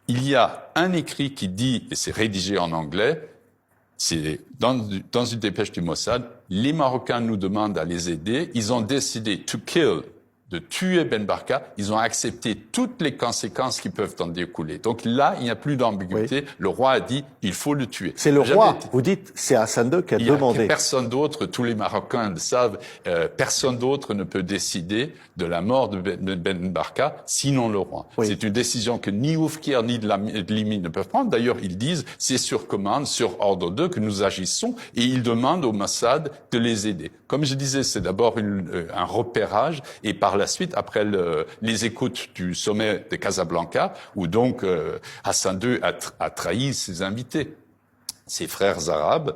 il y a un écrit qui dit, et c'est rédigé en anglais, c'est dans une dépêche du Mossad, les Marocains nous demandent à les aider, ils ont décidé to kill, de tuer Ben Barka, ils ont accepté toutes les conséquences qui peuvent en découler. Donc là, il n'y a plus d'ambiguïté. Oui. Le roi a dit, il faut le tuer. C'est le roi. Vous dites, c'est Hassan II qui a demandé. Personne d'autre, tous les Marocains le savent, personne d'autre ne peut décider de la mort de Ben Barka, sinon le roi. Oui. C'est une décision que ni Oufkir ni de Limi ne peuvent prendre. D'ailleurs, ils disent, c'est sur commande, sur ordre d'eux que nous agissons, et ils demandent au Mossad de les aider. Comme je disais, c'est d'abord un repérage, et par la suite, après les écoutes du sommet de Casablanca, où donc Hassan II a trahi ses invités, ses frères arabes,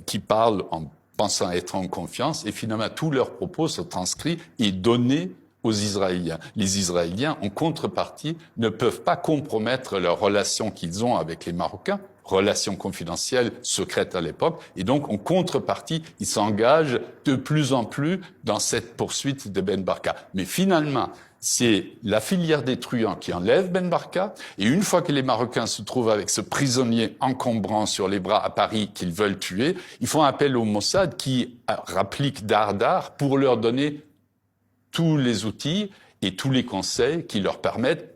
qui parlent en pensant être en confiance, et finalement tous leurs propos sont transcrits et donnés aux Israéliens. Les Israéliens, en contrepartie, ne peuvent pas compromettre leurs relations qu'ils ont avec les Marocains, relations confidentielles, secrètes à l'époque, et donc en contrepartie, ils s'engagent de plus en plus dans cette poursuite de Ben Barka. Mais finalement, c'est la filière des truands qui enlève Ben Barka, et une fois que les Marocains se trouvent avec ce prisonnier encombrant sur les bras à Paris qu'ils veulent tuer, ils font appel au Mossad qui applique Dardar pour leur donner tous les outils et tous les conseils qui leur permettent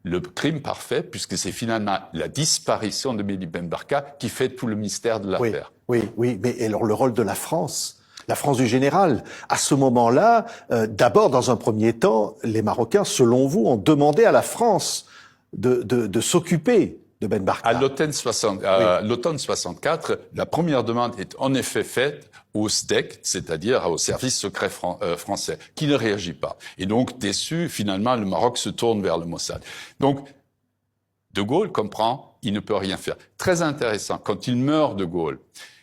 le crime parfait, puisque c'est finalement la disparition de Mehdi Ben Barka qui fait tout le mystère de l'affaire. Oui, mais alors le rôle de la France du général, à ce moment-là, d'abord, dans un premier temps, les Marocains, selon vous, ont demandé à la France de s'occuper de Ben Barka. À l'automne 64, la première demande est en effet faite au SDEC, c'est-à-dire au service secret français, qui ne réagit pas. Et donc, déçu, finalement, le Maroc se tourne vers le Mossad. Donc, De Gaulle comprend, il ne peut rien faire. Très intéressant, quand il meurt, De Gaulle,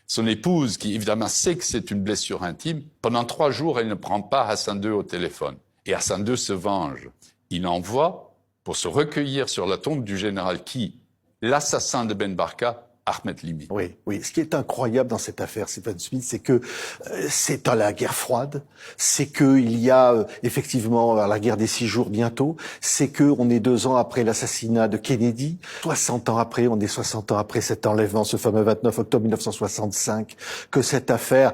son épouse, qui évidemment sait que c'est une blessure intime, pendant 3 jours, elle ne prend pas Hassan II au téléphone. Et Hassan II se venge. Il envoie, pour se recueillir sur la tombe du général qui, l'assassin de Ben Barka, Ahmed Limi. Oui. Ce qui est incroyable dans cette affaire, Stéphane Smith, c'est que c'est dans la guerre froide, c'est que il y a effectivement la guerre des 6 jours bientôt, c'est que on est 2 ans après l'assassinat de Kennedy, 60 ans après, on est 60 ans après cet enlèvement, ce fameux 29 octobre 1965, que cette affaire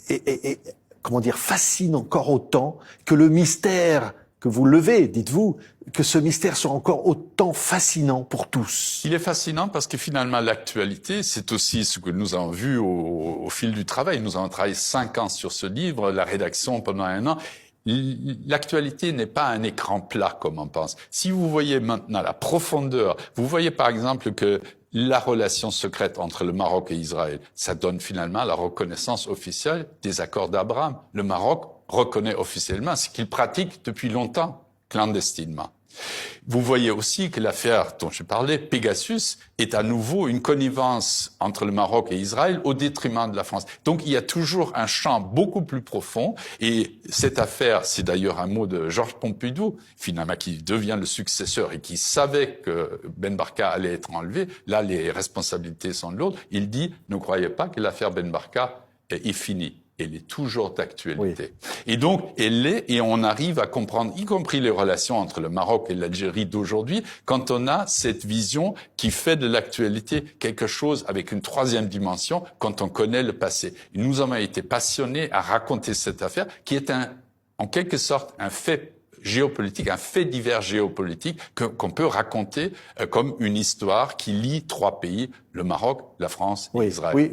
est comment dire, fascine encore autant, que le mystère que vous levez, dites-vous, que ce mystère soit encore autant fascinant pour tous. Il est fascinant parce que finalement l'actualité, c'est aussi ce que nous avons vu au fil du travail. Nous avons travaillé 5 ans sur ce livre, la rédaction pendant 1 an. L'actualité n'est pas un écran plat comme on pense. Si vous voyez maintenant la profondeur, vous voyez par exemple que la relation secrète entre le Maroc et Israël, ça donne finalement la reconnaissance officielle des accords d'Abraham. Le Maroc reconnaît officiellement ce qu'il pratique depuis longtemps, clandestinement. Vous voyez aussi que l'affaire dont je parlais, Pegasus, est à nouveau une connivence entre le Maroc et Israël au détriment de la France. Donc il y a toujours un champ beaucoup plus profond, et cette affaire, c'est d'ailleurs un mot de Georges Pompidou, finalement qui devient le successeur et qui savait que Ben Barka allait être enlevé. Là, les responsabilités sont lourdes. Il dit, ne croyez pas que l'affaire Ben Barka est finie. Elle est toujours d'actualité. Oui. Et donc, elle l'est, et on arrive à comprendre, y compris les relations entre le Maroc et l'Algérie d'aujourd'hui, quand on a cette vision qui fait de l'actualité quelque chose avec une 3e dimension, quand on connaît le passé. Et nous avons été passionnés à raconter cette affaire, qui est en quelque sorte un fait géopolitique, un fait divers géopolitique qu'on peut raconter comme une histoire qui lie 3 pays, le Maroc, la France et Israël.